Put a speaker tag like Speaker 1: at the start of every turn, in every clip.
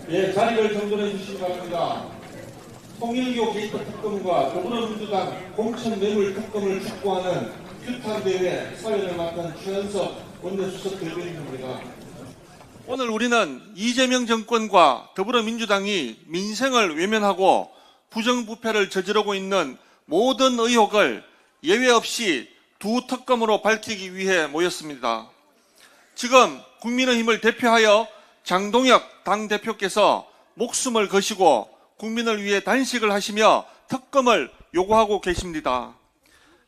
Speaker 1: 예, 자리를 정돈해 주시기 바랍니다. 통일교 게이트 특검과 더불어민주당 공천 뇌물 특검을 촉구하는 규탄대회 사회를 맡은 최현석 원내수석 대변인입니다. 오늘 우리는 이재명 정권과 더불어민주당이 민생을 외면하고 부정부패를 저지르고 있는 모든 의혹을 예외 없이 두 특검으로 밝히기 위해 모였습니다. 지금 국민의힘을 대표하여 장동혁 당대표께서 목숨을 거시고 국민을 위해 단식을 하시며 특검을 요구하고 계십니다.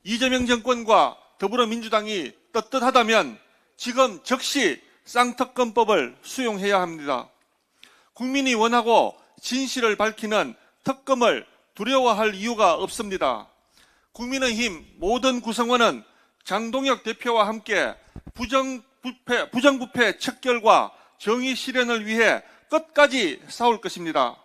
Speaker 1: 이재명 정권과 더불어민주당이 떳떳하다면 지금 즉시 쌍특검법을 수용해야 합니다. 국민이 원하고 진실을 밝히는 특검을 두려워할 이유가 없습니다. 국민의힘 모든 구성원은 장동혁 대표와 함께 부정부패 척결과 정의 실현을 위해 끝까지 싸울 것입니다.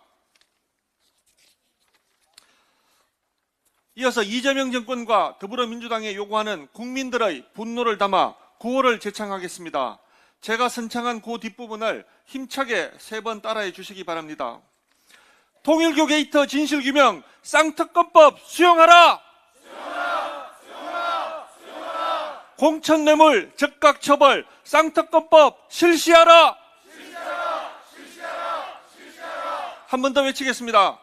Speaker 1: 이어서 이재명 정권과 더불어민주당에 요구하는 국민들의 분노를 담아 구호를 제창하겠습니다. 제가 선창한 그 뒷부분을 힘차게 3번 따라해 주시기 바랍니다. 통일교 게이트 진실규명 쌍특검법 수용하라! 공천뇌물 즉각처벌 쌍특검법 실시하라! 한 번 더 외치겠습니다.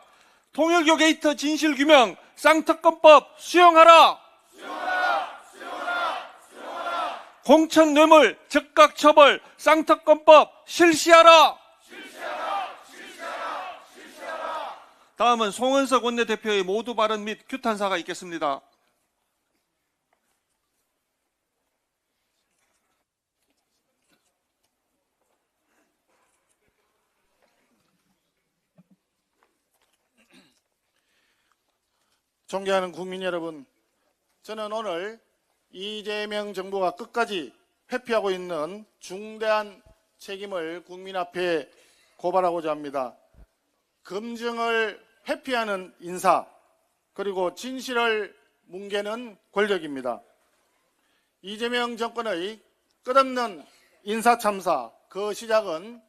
Speaker 1: 통일교 게이트 진실규명 쌍특검법 수용하라! 공천뇌물 즉각처벌 쌍특검법 실시하라! 다음은 송은석 원내대표의 모두 발언 및 규탄사가 있겠습니다.
Speaker 2: 존경하는 국민 여러분, 저는 오늘 이재명 정부가 끝까지 회피하고 있는 중대한 책임을 국민 앞에 고발하고자 합니다. 검증을 회피하는 인사, 그리고 진실을 뭉개는 권력입니다. 이재명 정권의 끝없는 인사참사, 그 시작은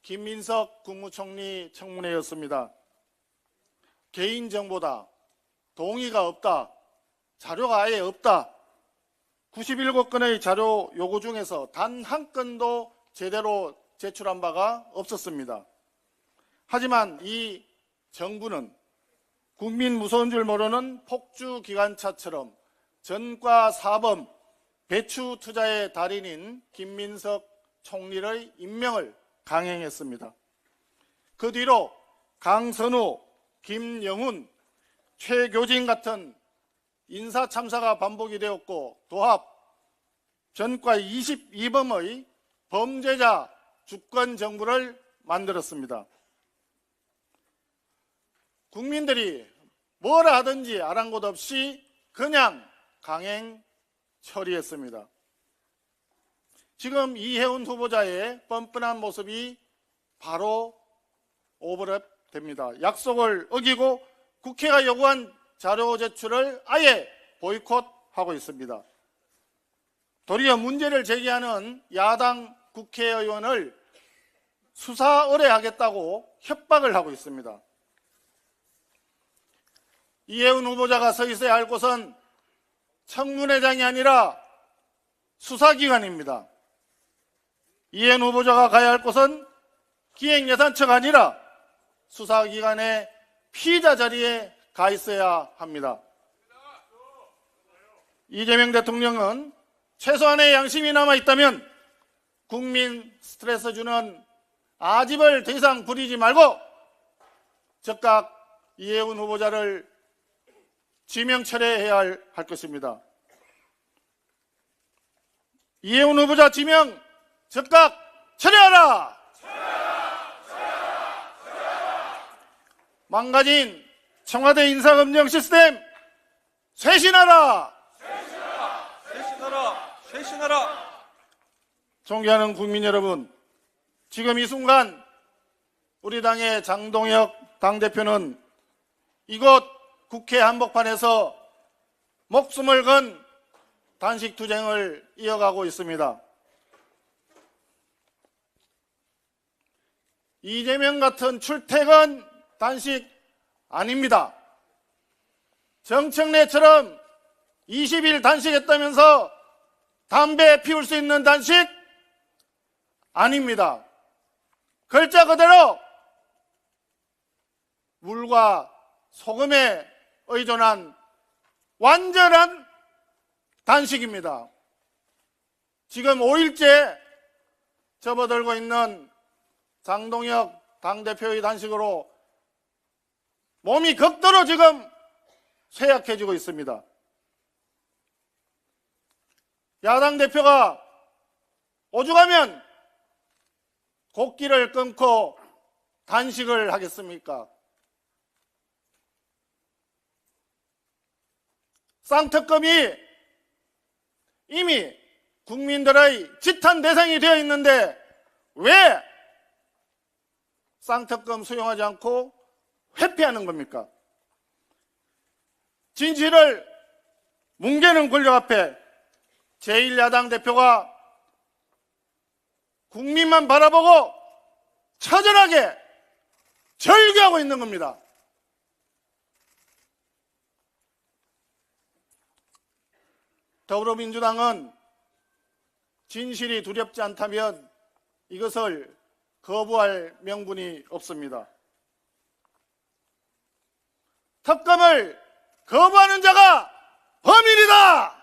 Speaker 2: 김민석 국무총리 청문회였습니다. 개인정보다, 동의가 없다, 자료가 아예 없다, 97건의 자료 요구 중에서 단 한 건도 제대로 제출한 바가 없었습니다. 하지만 이 정부는 국민 무서운 줄 모르는 폭주기관차처럼 전과 사범, 배추 투자의 달인인 김민석 총리의 임명을 강행했습니다. 그 뒤로 강선우, 김영훈, 최교진 같은 인사참사가 반복이 되었고 도합 전과 22범의 범죄자 주권정부를 만들었습니다. 국민들이 뭐라 하든지 아랑곳 없이 그냥 강행 처리했습니다. 지금 이해운 후보자의 뻔뻔한 모습이 바로 오버랩됩니다. 약속을 어기고 국회가 요구한 자료 제출을 아예 보이콧하고 있습니다. 도리어 문제를 제기하는 야당 국회의원을 수사 의뢰하겠다고 협박을 하고 있습니다. 이해운 후보자가 서 있어야 할 곳은 청문회장이 아니라 수사기관입니다. 이해운 후보자가 가야 할 곳은 기획예산처가 아니라 수사기관의 피의자 자리에 가 있어야 합니다. 이재명 대통령은 최소한의 양심이 남아있다면 국민 스트레스 주는 아집을 더 이상 부리지 말고 즉각 이해운 후보자를 지명 철회해야 할 것입니다. 이해운 후보자 지명 즉각 철회하라! 망가진 청와대 인사검증 시스템 쇄신하라!
Speaker 1: 쇄신하라!
Speaker 2: 존경하는 국민 여러분, 지금 이 순간 우리 당의 장동혁 당대표는 이곳 국회 한복판에서 목숨을 건 단식 투쟁을 이어가고 있습니다. 이재명 같은 출퇴근 단식 아닙니다. 정청래처럼 20일 단식했다면서 담배 피울 수 있는 단식 아닙니다. 글자 그대로 물과 소금에 의존한 완전한 단식입니다. 지금 5일째 접어들고 있는 장동혁 당대표의 단식으로 몸이 극도로 지금 쇠약해지고 있습니다. 야당 대표가 오죽하면 곡기를 끊고 단식을 하겠습니까? 쌍특검이 이미 국민들의 지탄 대상이 되어 있는데 왜 쌍특검 수용하지 않고 회피하는 겁니까? 진실을 뭉개는 권력 앞에 제1야당 대표가 국민만 바라보고 처절하게 절규하고 있는 겁니다. 더불어민주당은 진실이 두렵지 않다면 이것을 거부할 명분이 없습니다. 특검을 거부하는 자가 범인이다!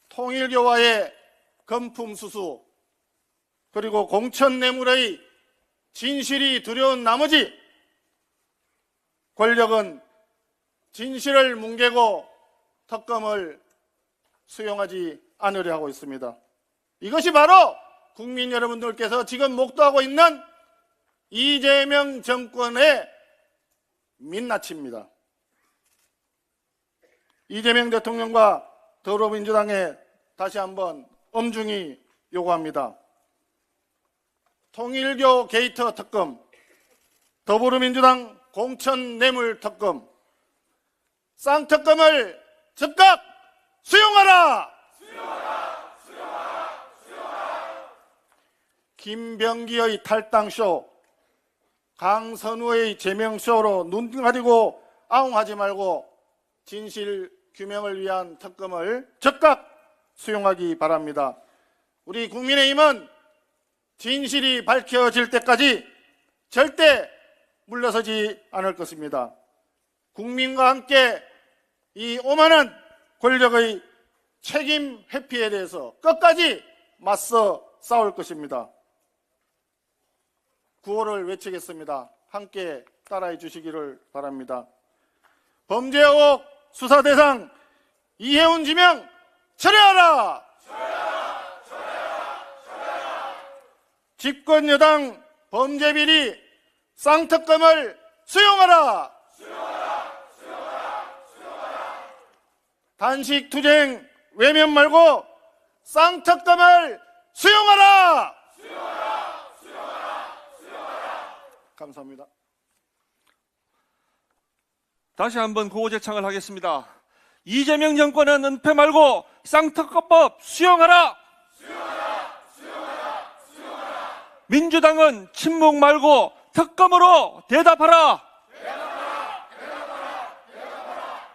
Speaker 2: 통일교와의 금품수수 그리고 공천뇌물의 진실이 두려운 나머지 권력은 진실을 뭉개고 특검을 수용하지 않으려 하고 있습니다. 이것이 바로 국민 여러분들께서 지금 목도하고 있는 이재명 정권의 민낯입니다. 이재명 대통령과 더불어민주당에 다시 한번 엄중히 요구합니다. 통일교 게이트 특검, 더불어민주당 공천뇌물 특검, 쌍특검을 즉각 수용하라! 김병기의 탈당쇼, 강선우의 제명쇼로 눈 가리고 아웅하지 말고 진실 규명을 위한 특검을 즉각 수용하기 바랍니다. 우리 국민의힘은 진실이 밝혀질 때까지 절대 물러서지 않을 것입니다. 국민과 함께 이 오만한 권력의 책임 회피에 대해서 끝까지 맞서 싸울 것입니다. 구호를 외치겠습니다. 함께 따라해 주시기를 바랍니다. 범죄 의혹 수사 대상 이해운 지명 철회하라! 집권 여당 범죄 비리 쌍특검을 수용하라! 단식 투쟁 외면 말고 쌍특검을 수용하라! 감사합니다.
Speaker 1: 다시 한번 구호제창을 하겠습니다. 이재명 정권은 은폐 말고 쌍특검법 수용하라! 민주당은 침묵 말고 특검으로 대답하라!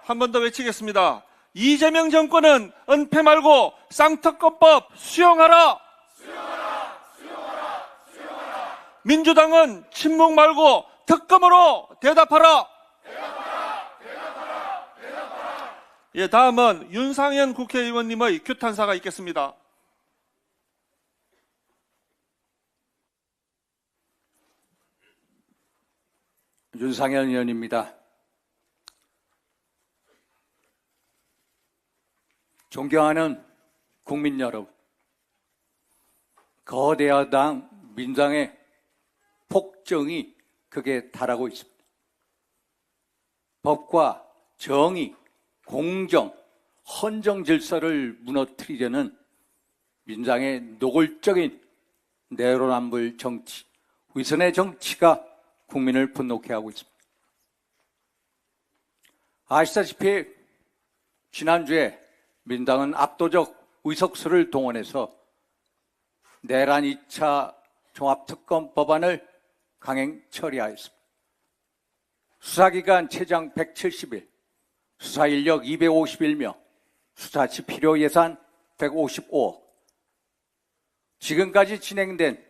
Speaker 1: 한 번 더 외치겠습니다. 이재명 정권은 은폐 말고 쌍특검법 수용하라! 민주당은 침묵 말고 특검으로 대답하라! 예, 다음은 윤상현 국회의원님의 규탄사가 있겠습니다.
Speaker 3: 윤상현 의원입니다. 존경하는 국민 여러분, 거대 야당 민주당의 폭정이 극에 달하고 있습니다. 법과 정의, 공정, 헌정 질서를 무너뜨리려는 민주당의 노골적인 내로남불 정치, 위선의 정치가 국민을 분노케 하고 있습니다. 아시다시피 지난주에 민주당은 압도적 의석수를 동원해서 내란 2차 종합특검 법안을 강행 처리하였습니다. 수사기간 최장 170일, 수사인력 251명, 수사치 필요 예산 155억. 지금까지 진행된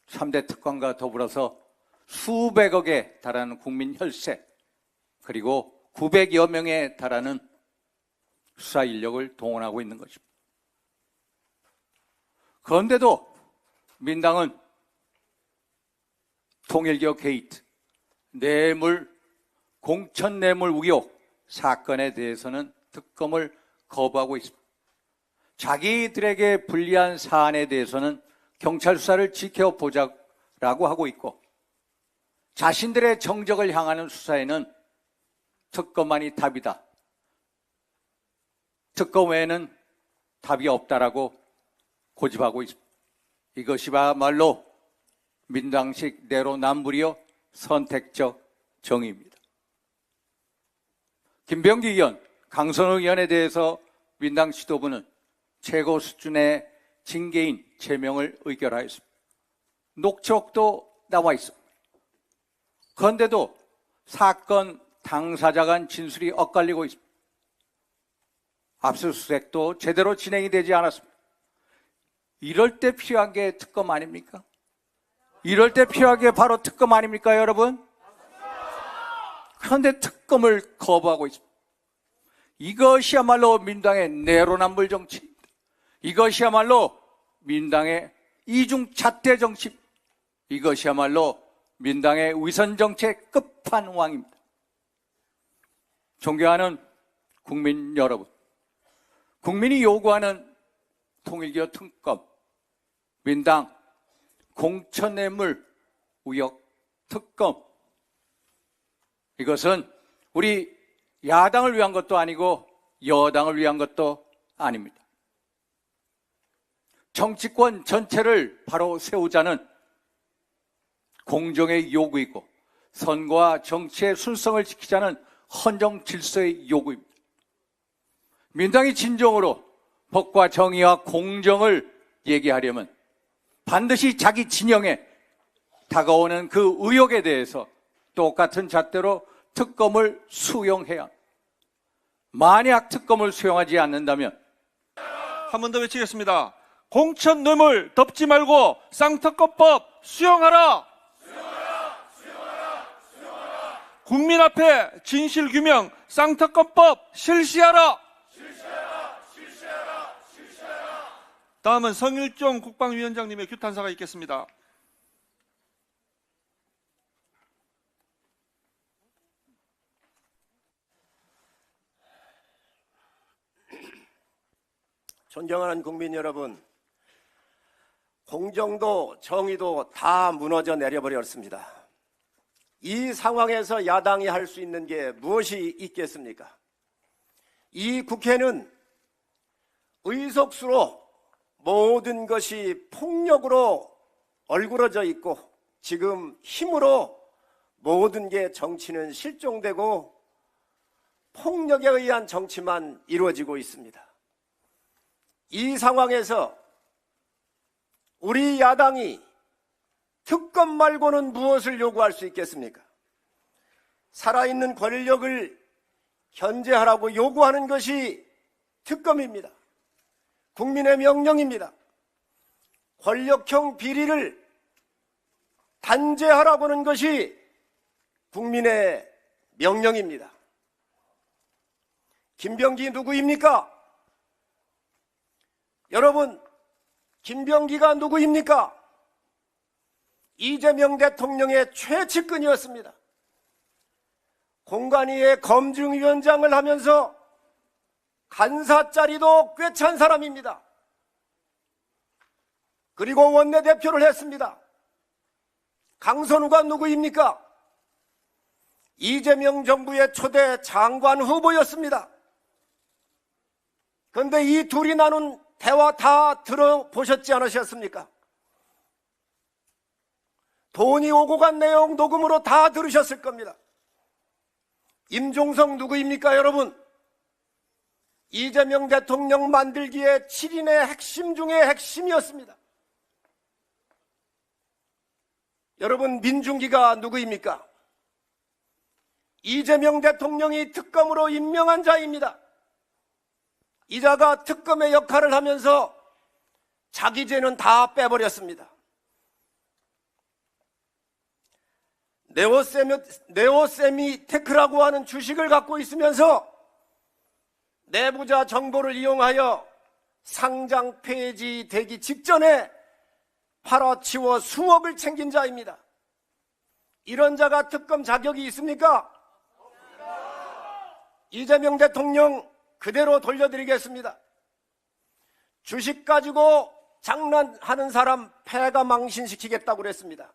Speaker 3: 3대 특검과 더불어서 수백억에 달하는 국민 혈세, 그리고 900여 명에 달하는 수사 인력을 동원하고 있는 것입니다. 그런데도 민당은 통일교 게이트, 공천 뇌물 의혹 사건에 대해서는 특검을 거부하고 있습니다. 자기들에게 불리한 사안에 대해서는 경찰 수사를 지켜보자라고 하고 있고, 자신들의 정적을 향하는 수사에는 특검만이 답이다. 특검 외에는 답이 없다라고 고집하고 있습니다. 이것이야말로 민당식 내로남불이요 선택적 정의입니다. 김병기 의원, 강선우 의원에 대해서 민당 지도부는 최고 수준의 징계인 제명을 의결하였습니다. 녹취록도 나와 있습니다. 그런데도 사건 당사자 간 진술이 엇갈리고 있습니다. 압수수색도 제대로 진행이 되지 않았습니다. 이럴 때 필요한 게 특검 아닙니까? 이럴 때 필요한 게 바로 특검 아닙니까, 여러분? 그런데 특검을 거부하고 있습니다. 이것이야말로 민당의 내로남불 정치입니다. 이것이야말로 민당의 이중잣대 정치, 이것이야말로 민당의 위선정책 끝판왕입니다. 존경하는 국민 여러분, 국민이 요구하는 통일교 특검, 민당 공천뇌물 의혹 특검, 이것은 우리 야당을 위한 것도 아니고 여당을 위한 것도 아닙니다. 정치권 전체를 바로 세우자는 공정의 요구이고, 선거와 정치의 순성을 지키자는 헌정 질서의 요구입니다. 민당이 진정으로 법과 정의와 공정을 얘기하려면 반드시 자기 진영에 다가오는 그 의혹에 대해서 똑같은 잣대로 특검을 수용해야 합니다. 만약 특검을 수용하지 않는다면,
Speaker 1: 한 번 더 외치겠습니다. 공천 뇌물 덮지 말고 쌍특검법 수용하라! 국민 앞에 진실 규명 쌍특검법 실시하라! 다음은 성일종 국방위원장님의 규탄사가 있겠습니다.
Speaker 4: 존경하는 국민 여러분, 공정도 정의도 다 무너져 내려버렸습니다. 이 상황에서 야당이 할 수 있는 게 무엇이 있겠습니까? 이 국회는 의석수로 모든 것이 폭력으로 얼굴어져 있고, 지금 힘으로 모든 게 정치는 실종되고 폭력에 의한 정치만 이루어지고 있습니다. 이 상황에서 우리 야당이 특검 말고는 무엇을 요구할 수 있겠습니까? 살아있는 권력을 견제하라고 요구하는 것이 특검입니다. 국민의 명령입니다. 권력형 비리를 단죄하라고 하는 것이 국민의 명령입니다. 김병기 누구입니까? 여러분, 김병기가 누구입니까? 이재명 대통령의 최측근이었습니다. 공관위의 검증위원장을 하면서 간사 자리도 꿰찬 사람입니다. 그리고 원내대표를 했습니다. 강선우가 누구입니까? 이재명 정부의 초대 장관 후보였습니다. 그런데 이 둘이 나눈 대화 다 들어보셨지 않으셨습니까? 돈이 오고 간 내용 녹음으로 다 들으셨을 겁니다. 임종석 누구입니까, 여러분? 이재명 대통령 만들기에 7인의 핵심 중의 핵심이었습니다. 여러분, 민중기가 누구입니까? 이재명 대통령이 특검으로 임명한 자입니다. 이 자가 특검의 역할을 하면서 자기 죄는 다 빼버렸습니다. 네오세미테크라고 하는 주식을 갖고 있으면서 내부자 정보를 이용하여 상장 폐지되기 직전에 팔아치워 수억을 챙긴 자입니다. 이런 자가 특검 자격이 있습니까? 이재명 대통령 그대로 돌려드리겠습니다. 주식 가지고 장난하는 사람 패가 망신시키겠다고 그랬습니다.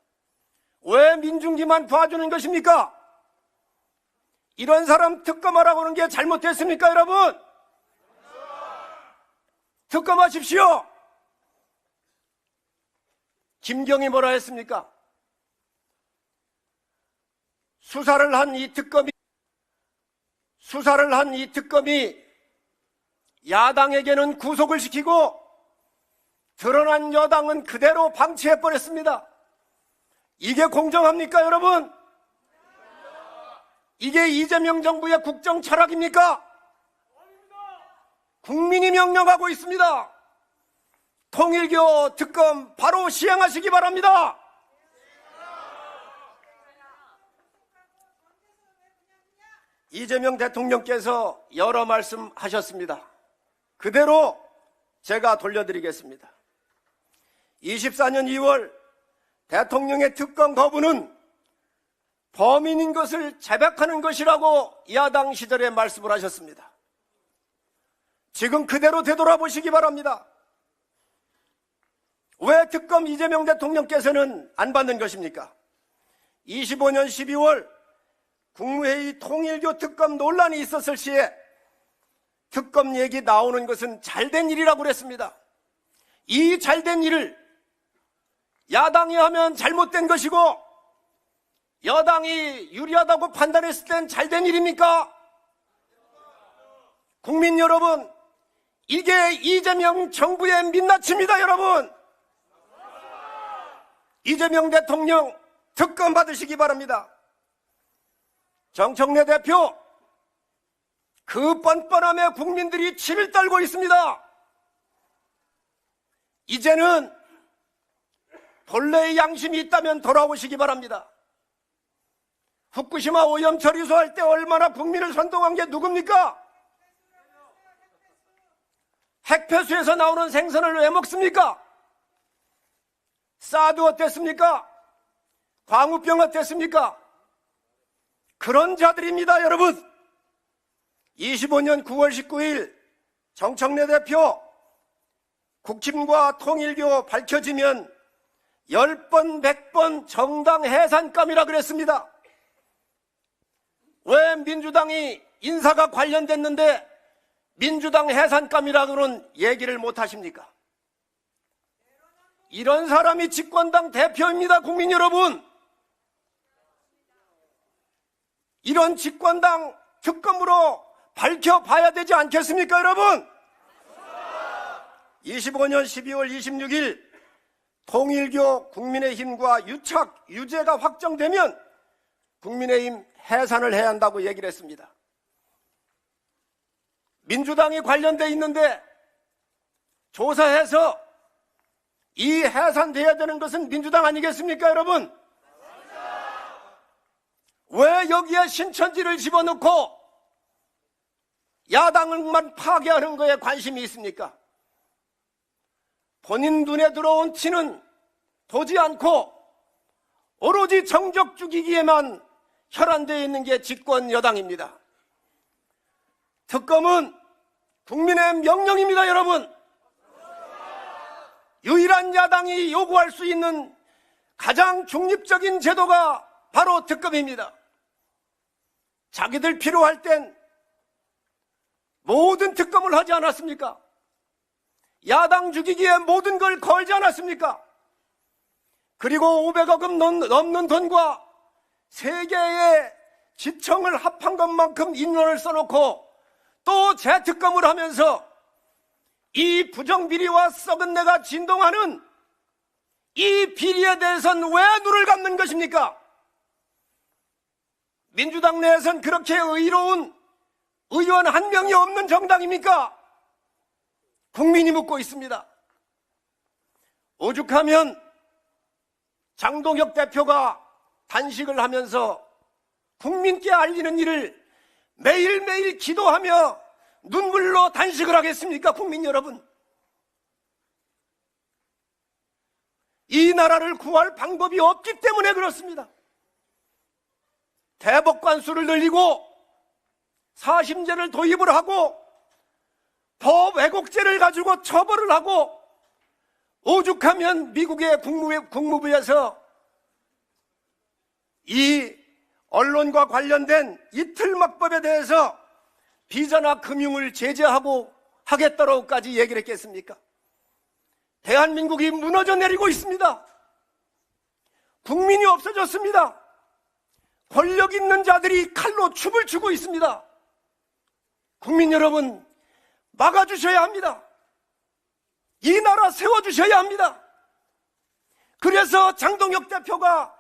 Speaker 4: 왜 민중기만 봐주는 것입니까? 이런 사람 특검하라고 하는 게 잘못됐습니까, 여러분? 특검하십시오. 김경이 뭐라 했습니까? 수사를 한 이 특검이 야당에게는 구속을 시키고 드러난 여당은 그대로 방치해버렸습니다. 이게 공정합니까, 여러분? 이게 이재명 정부의 국정 철학입니까? 국민이 명령하고 있습니다. 통일교 특검 바로 시행하시기 바랍니다. 이재명 대통령께서 여러 말씀하셨습니다. 그대로 제가 돌려드리겠습니다. 24년 2월 대통령의 특검 거부는 범인인 것을 자백하는 것이라고 야당 시절에 말씀을 하셨습니다. 지금 그대로 되돌아보시기 바랍니다. 왜 특검 이재명 대통령께서는 안 받는 것입니까? 25년 12월 국무회의 통일교 특검 논란이 있었을 시에 특검 얘기 나오는 것은 잘된 일이라고 그랬습니다. 이 잘된 일을 야당이 하면 잘못된 것이고 여당이 유리하다고 판단했을 땐 잘된 일입니까? 국민 여러분, 이게 이재명 정부의 민낯입니다, 여러분. 이재명 대통령 특검 받으시기 바랍니다. 정청래 대표, 그 뻔뻔함에 국민들이 치를 떨고 있습니다. 이제는 본래의 양심이 있다면 돌아오시기 바랍니다. 후쿠시마 오염 처리소할 때 얼마나 국민을 선동한 게 누굽니까? 핵폐수에서 나오는 생선을 왜 먹습니까? 사드 어땠습니까? 광우병 어땠습니까? 그런 자들입니다, 여러분. 25년 9월 19일 정청래 대표, 국힘과 통일교 밝혀지면 10번, 100번 정당 해산감이라 그랬습니다. 왜 민주당이 인사가 관련됐는데 민주당 해산감이라고는 얘기를 못 하십니까? 이런 사람이 집권당 대표입니다, 국민 여러분. 이런 집권당 특검으로 밝혀봐야 되지 않겠습니까, 여러분? 25년 12월 26일 통일교 국민의힘과 유죄가 확정되면 국민의힘 해산을 해야 한다고 얘기를 했습니다. 민주당이 관련돼 있는데 조사해서 이 해산돼야 되는 것은 민주당 아니겠습니까, 여러분? 왜 여기에 신천지를 집어넣고 야당만 파괴하는 거에 관심이 있습니까? 본인 눈에 들어온 티는 보지 않고 오로지 정적 죽이기에만 혈안되어 있는 게 집권 여당입니다. 특검은 국민의 명령입니다, 여러분. 유일한 야당이 요구할 수 있는 가장 중립적인 제도가 바로 특검입니다. 자기들 필요할 땐 모든 특검을 하지 않았습니까? 야당 죽이기에 모든 걸 걸지 않았습니까? 그리고 500억 원 넘는 돈과 세 개의 지청을 합한 것만큼 인원을 써놓고 또 재특검을 하면서 이 부정비리와 썩은 내가 진동하는 이 비리에 대해서는 왜 눈을 감는 것입니까? 민주당 내에선 그렇게 의로운 의원 한 명이 없는 정당입니까? 국민이 묻고 있습니다. 오죽하면 장동혁 대표가 단식을 하면서 국민께 알리는 일을 매일매일 기도하며 눈물로 단식을 하겠습니까? 국민 여러분. 이 나라를 구할 방법이 없기 때문에 그렇습니다. 대법관 수를 늘리고 사심제를 도입을 하고 법 왜곡죄를 가지고 처벌을 하고 오죽하면 미국의 국무부에서 이 언론과 관련된 이틀막법에 대해서 비자나 금융을 제재하고 하겠다고까지 얘기를 했겠습니까? 대한민국이 무너져 내리고 있습니다. 국민이 없어졌습니다. 권력 있는 자들이 칼로 춤을 추고 있습니다. 국민 여러분, 막아주셔야 합니다. 이 나라 세워주셔야 합니다. 그래서 장동혁 대표가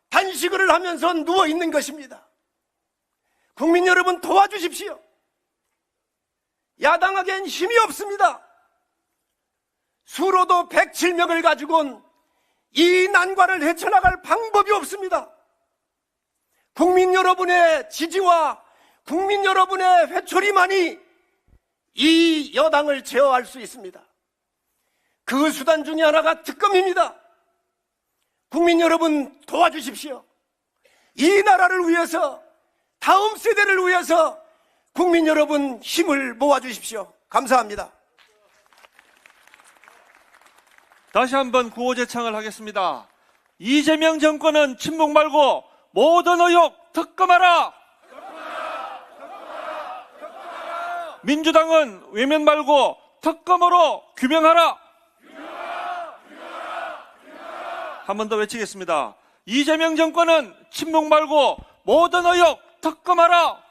Speaker 4: 단식을 하면서 누워있는 것입니다. 국민 여러분, 도와주십시오. 야당에겐 힘이 없습니다. 수로도 107명을 가지고는 이 난관을 헤쳐나갈 방법이 없습니다. 국민 여러분의 지지와 국민 여러분의 회초리만이 이 여당을 제어할 수 있습니다. 그 수단 중에 하나가 특검입니다. 국민 여러분, 도와주십시오. 이 나라를 위해서, 다음 세대를 위해서 국민 여러분 힘을 모아주십시오. 감사합니다.
Speaker 1: 다시 한번 구호 제창을 하겠습니다. 이재명 정권은 침묵 말고 모든 의혹 특검하라! 민주당은 외면 말고 특검으로 규명하라! 한 번 더 외치겠습니다. 이재명 정권은 침묵 말고 모든 의혹 특검하라!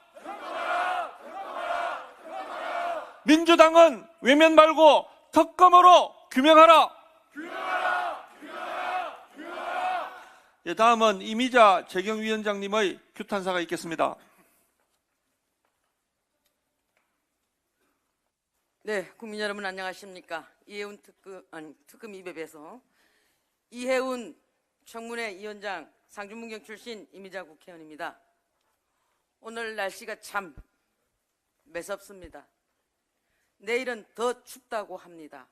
Speaker 1: 민주당은 외면 말고 특검으로 규명하라! 예, 다음은 이미자 재경위원장님의 규탄사가 있겠습니다.
Speaker 5: 네, 국민 여러분 안녕하십니까? 이해운 특검 입법에서 이해운 청문회 위원장, 상주문경 출신 이미자 국회의원입니다. 오늘 날씨가 참 매섭습니다. 내일은 더 춥다고 합니다.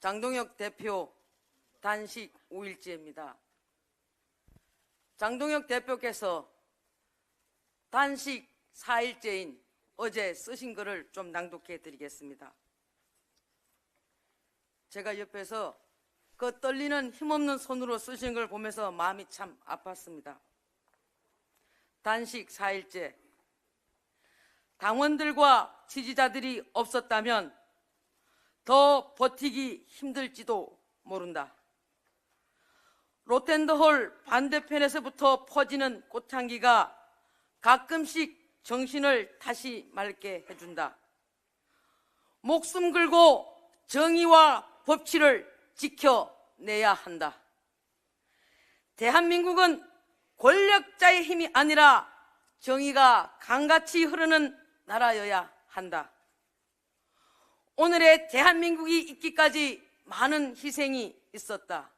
Speaker 5: 장동혁 대표 단식 5일째입니다. 장동혁 대표께서 단식 4일째인 어제 쓰신 글을 좀 낭독해 드리겠습니다. 제가 옆에서 그 떨리는 힘없는 손으로 쓰신 걸 보면서 마음이 참 아팠습니다. 단식 4일째. 당원들과 지지자들이 없었다면 더 버티기 힘들지도 모른다. 롯텐더홀 반대편에서부터 퍼지는 꽃향기가 가끔씩 정신을 다시 맑게 해준다. 목숨 걸고 정의와 법치를 지켜내야 한다. 대한민국은 권력자의 힘이 아니라 정의가 강같이 흐르는 나라여야 한다. 오늘의 대한민국이 있기까지 많은 희생이 있었다.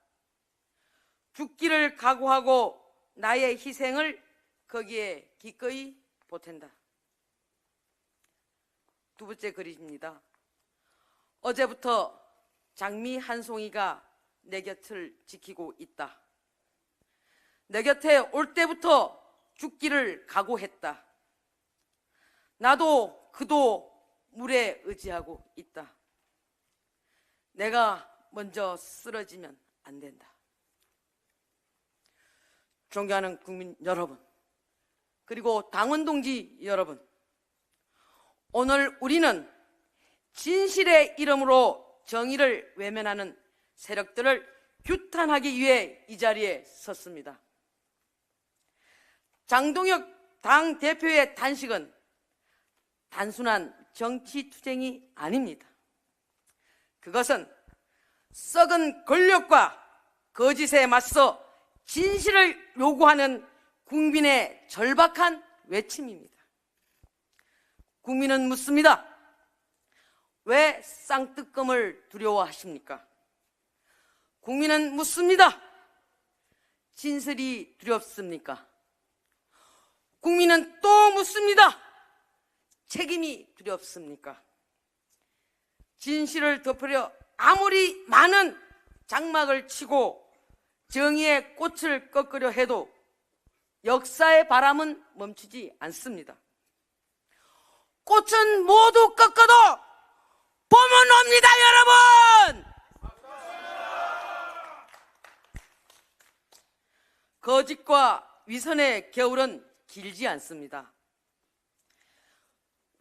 Speaker 5: 죽기를 각오하고 나의 희생을 거기에 기꺼이 보탠다. 두 번째 글입니다. 어제부터 장미 한 송이가 내 곁을 지키고 있다. 내 곁에 올 때부터 죽기를 각오했다. 나도 그도 물에 의지하고 있다. 내가 먼저 쓰러지면 안 된다. 존경하는 국민 여러분, 그리고 당원 동지 여러분, 오늘 우리는 진실의 이름으로 정의를 외면하는 세력들을 규탄하기 위해 이 자리에 섰습니다. 장동혁 당대표의 단식은 단순한 정치 투쟁이 아닙니다. 그것은 썩은 권력과 거짓에 맞서 진실을 요구하는 국민의 절박한 외침입니다. 국민은 묻습니다. 왜 쌍뜨검을 두려워하십니까? 국민은 묻습니다. 진실이 두렵습니까? 국민은 또 묻습니다. 책임이 두렵습니까? 진실을 덮으려 아무리 많은 장막을 치고 정의의 꽃을 꺾으려 해도 역사의 바람은 멈추지 않습니다. 꽃은 모두 꺾어도 봄은 옵니다, 여러분! 거짓과 위선의 겨울은 길지 않습니다.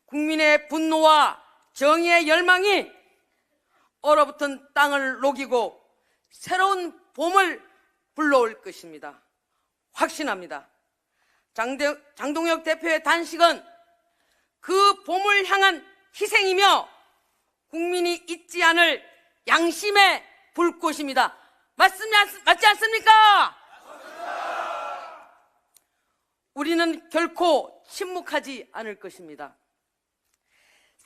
Speaker 5: 국민의 분노와 정의의 열망이 얼어붙은 땅을 녹이고 새로운 봄을 불러올 것입니다. 확신합니다. 장동혁 대표의 단식은 그 봄을 향한 희생이며 국민이 잊지 않을 양심의 불꽃입니다. 맞지 않습니까? 우리는 결코 침묵하지 않을 것입니다.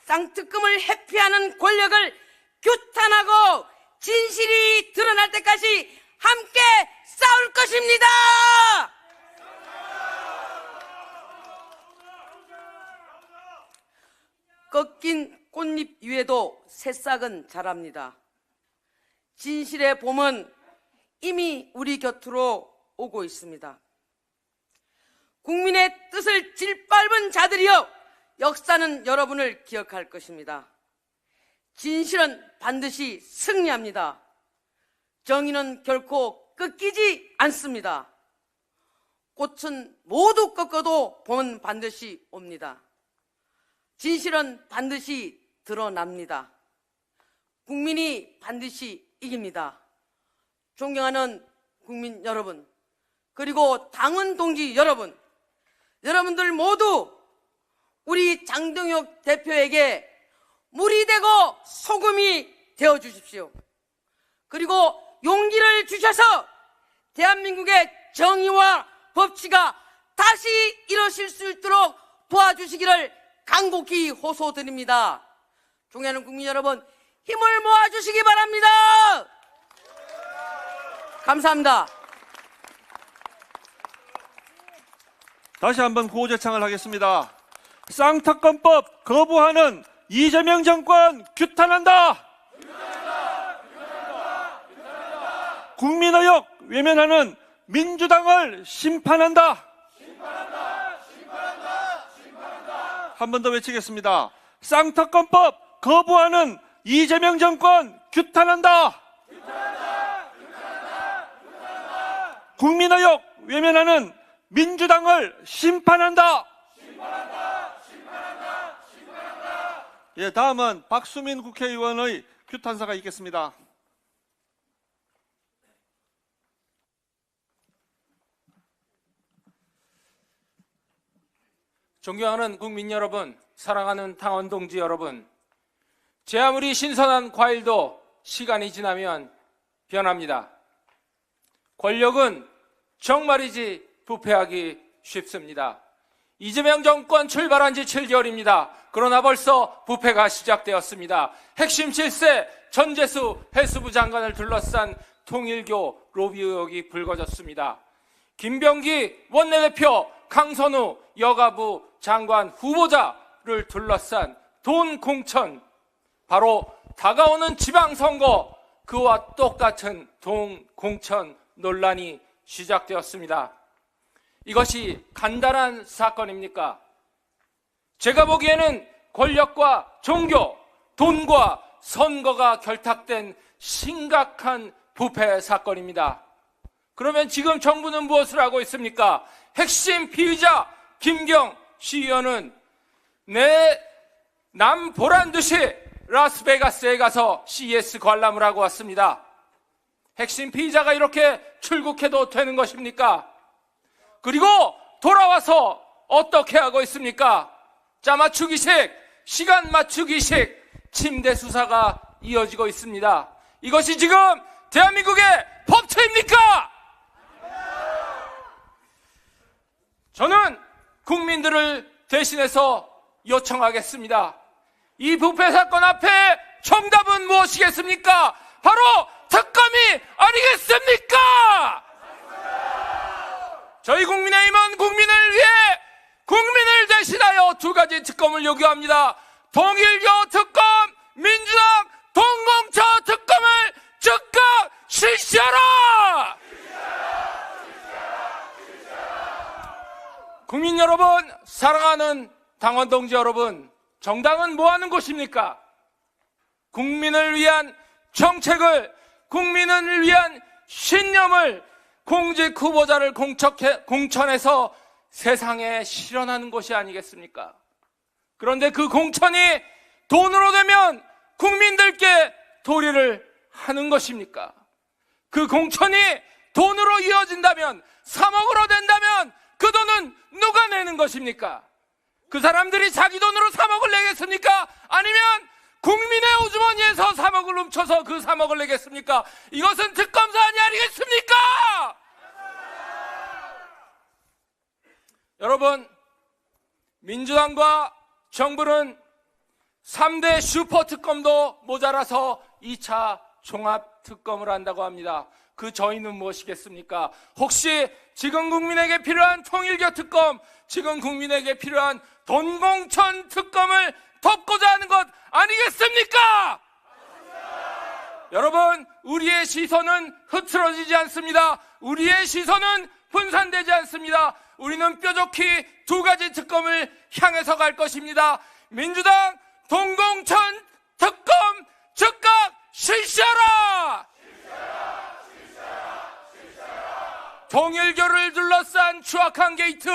Speaker 5: 쌍특검을 회피하는 권력을 규탄하고 진실이 드러날 때까지 함께 싸울 것입니다. 꺾인 꽃잎 위에도 새싹은 자랍니다. 진실의 봄은 이미 우리 곁으로 오고 있습니다. 국민의 뜻을 짓밟은 자들이여, 역사는 여러분을 기억할 것입니다. 진실은 반드시 승리합니다. 정의는 결코 꺾이지 않습니다. 꽃은 모두 꺾어도 봄은 반드시 옵니다. 진실은 반드시 드러납니다. 국민이 반드시 이깁니다. 존경하는 국민 여러분, 그리고 당원 동지 여러분, 여러분들 모두 우리 장동혁 대표에게 물이 되고 소금이 되어 주십시오. 그리고 용기를 주셔서 대한민국의 정의와 법치가 다시 이루어질 수 있도록 도와주시기를 간곡히 호소드립니다. 존경하는 국민 여러분, 힘을 모아주시기 바랍니다. 감사합니다.
Speaker 1: 다시 한번 구호제창을 하겠습니다. 쌍특검법 거부하는 이재명 정권 규탄한다. 국민의욕 외면하는 민주당을 심판한다. 한 번 더 외치겠습니다. 쌍특검법 거부하는 이재명 정권 규탄한다. 국민의욕 외면하는 민주당을 심판한다. 예, 다음은 박수민 국회의원의 규탄사가 있겠습니다.
Speaker 6: 존경하는 국민 여러분, 사랑하는 당원 동지 여러분, 제 아무리 신선한 과일도 시간이 지나면 변합니다. 권력은 정말이지 부패하기 쉽습니다. 이재명 정권 출발한 지 7개월입니다. 그러나 벌써 부패가 시작되었습니다. 핵심 실세 전재수 해수부 장관을 둘러싼 통일교 로비 의혹이 불거졌습니다. 김병기 원내대표, 강선우 여가부 장관 후보자를 둘러싼 돈 공천, 바로 다가오는 지방선거, 그와 똑같은 돈 공천 논란이 시작되었습니다. 이것이 간단한 사건입니까? 제가 보기에는 권력과 종교, 돈과 선거가 결탁된 심각한 부패 사건입니다. 그러면 지금 정부는 무엇을 하고 있습니까? 핵심 피의자 김경 시의원은 남 보란듯이 라스베가스에 가서 CES 관람을 하고 왔습니다. 핵심 피의자가 이렇게 출국해도 되는 것입니까? 그리고 돌아와서 어떻게 하고 있습니까? 짜맞추기식, 시간 맞추기식 침대 수사가 이어지고 있습니다. 이것이 지금 대한민국의 법처입니까? 저는 국민들을 대신해서 요청하겠습니다. 이 부패 사건 앞에 정답은 무엇이겠습니까? 바로 특검이 아니겠습니까? 저희 국민의힘은 국민을 위해 국민을 대신하여 두 가지 특검을 요구합니다. 통일교 특검, 민주당 동공처 특검을 즉각 실시하라! 국민 여러분, 사랑하는 당원 동지 여러분, 정당은 뭐 하는 곳입니까? 국민을 위한 정책을, 국민을 위한 신념을 공직 후보자를 공천해서 세상에 실현하는 곳이 아니겠습니까? 그런데 그 공천이 돈으로 되면 국민들께 도리를 하는 것입니까? 그 공천이 돈으로 이어진다면, 3억으로 된다면 그 돈은 누가 내는 것입니까? 그 사람들이 자기 돈으로 3억을 내겠습니까? 아니면 국민의 우주머니에서 3억을 훔쳐서 그 3억을 내겠습니까? 이것은 특검 사안이 아니겠습니까? 여러분, 민주당과 정부는 3대 슈퍼특검도 모자라서 2차 종합특검을 한다고 합니다. 그 저희는 무엇이겠습니까? 혹시 지금 국민에게 필요한 통일교 특검, 지금 국민에게 필요한 돈공천 특검을 덮고자 하는 것 아니겠습니까? 여러분, 우리의 시선은 흐트러지지 않습니다. 우리의 시선은 분산되지 않습니다. 우리는 뾰족히 두 가지 특검을 향해서 갈 것입니다. 민주당 동공천 특검 즉각 실시하라! 통일교를 둘러싼 추악한 게이트,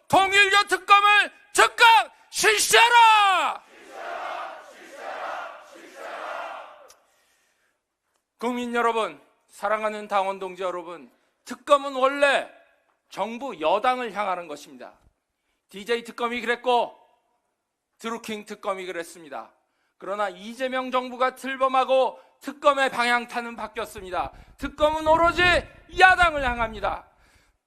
Speaker 6: 통일교 특검을 즉각 실시하라! 국민 여러분, 사랑하는 당원 동지 여러분, 특검은 원래 정부 여당을 향하는 것입니다. DJ 특검이 그랬고 드루킹 특검이 그랬습니다. 그러나 이재명 정부가 출범하고 특검의 방향타는 바뀌었습니다. 특검은 오로지 야당을 향합니다.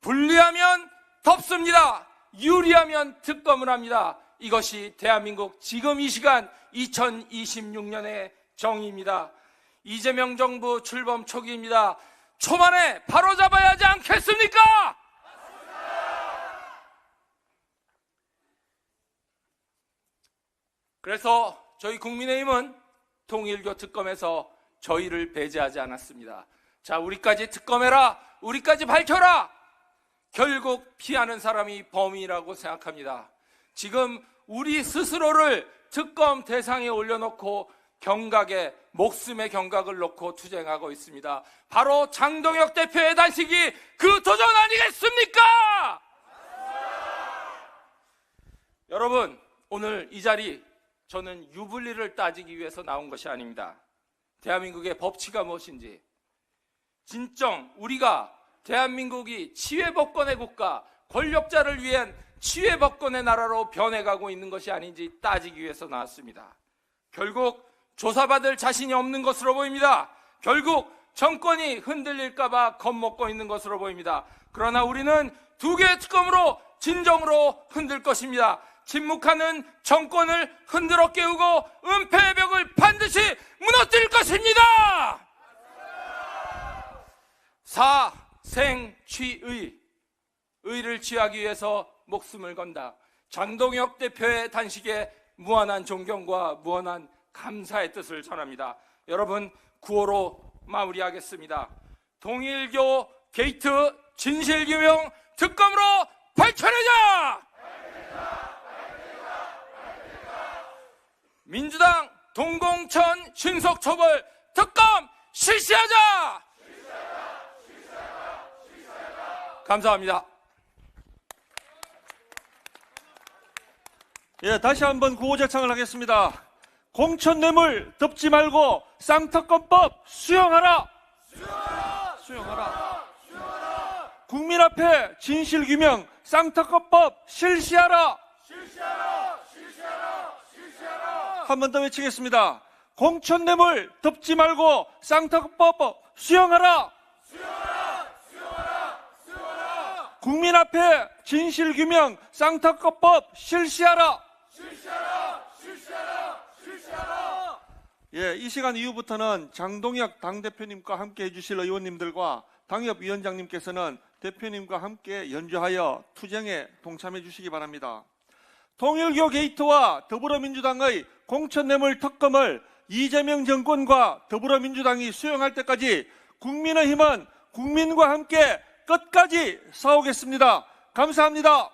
Speaker 6: 불리하면 덮습니다. 유리하면 특검을 합니다. 이것이 대한민국 지금 이 시간 2026년의 정의입니다. 이재명 정부 출범 초기입니다. 초반에 바로잡아야 하지 않겠습니까? 그래서 저희 국민의힘은 통일교 특검에서 저희를 배제하지 않았습니다. 자, 우리까지 특검해라, 우리까지 밝혀라. 결국 피하는 사람이 범인이라고 생각합니다. 지금 우리 스스로를 특검 대상에 올려놓고 경각에, 목숨의 경각을 놓고 투쟁하고 있습니다. 바로 장동혁 대표의 단식이 그 도전 아니겠습니까? 여러분, 오늘 이 자리 저는 유불리를 따지기 위해서 나온 것이 아닙니다. 대한민국의 법치가 무엇인지, 진정 우리가 대한민국이 치외법권의 국가, 권력자를 위한 치외법권의 나라로 변해가고 있는 것이 아닌지 따지기 위해서 나왔습니다. 결국 조사받을 자신이 없는 것으로 보입니다. 결국 정권이 흔들릴까봐 겁먹고 있는 것으로 보입니다. 그러나 우리는 두 개의 특검으로 진정으로 흔들 것입니다. 침묵하는 정권을 흔들어 깨우고 은폐의 벽을 반드시 무너뜨릴 것입니다. 사생취의, 의를 취하기 위해서 목숨을 건다. 장동혁 대표의 단식에 무한한 존경과 무한한 감사의 뜻을 전합니다. 여러분, 구호로 마무리하겠습니다. 통일교 게이트 진실규명 특검으로 밝혀내자! 민주당 동공천 신속처벌 특검 실시하자! 감사합니다.
Speaker 1: 예, 다시 한번 구호 제창을 하겠습니다. 공천 뇌물 덮지 말고 쌍특검법 수용하라! 수용하라! 국민 앞에 진실규명 쌍특검법 실시하라! 한 번 더 외치겠습니다. 공천뇌물 덮지 말고 쌍특검법 수용하라! 국민 앞에 진실규명 쌍특검법 실시하라! 예, 이 시간 이후부터는 장동혁 당대표님과 함께 해주실 의원님들과 당협위원장님께서는 대표님과 함께 연주하여 투쟁에 동참해 주시기 바랍니다. 통일교 게이트와 더불어민주당의 공천뇌물 특검을 이재명 정권과 더불어민주당이 수용할 때까지 국민의힘은 국민과 함께 끝까지 싸우겠습니다. 감사합니다.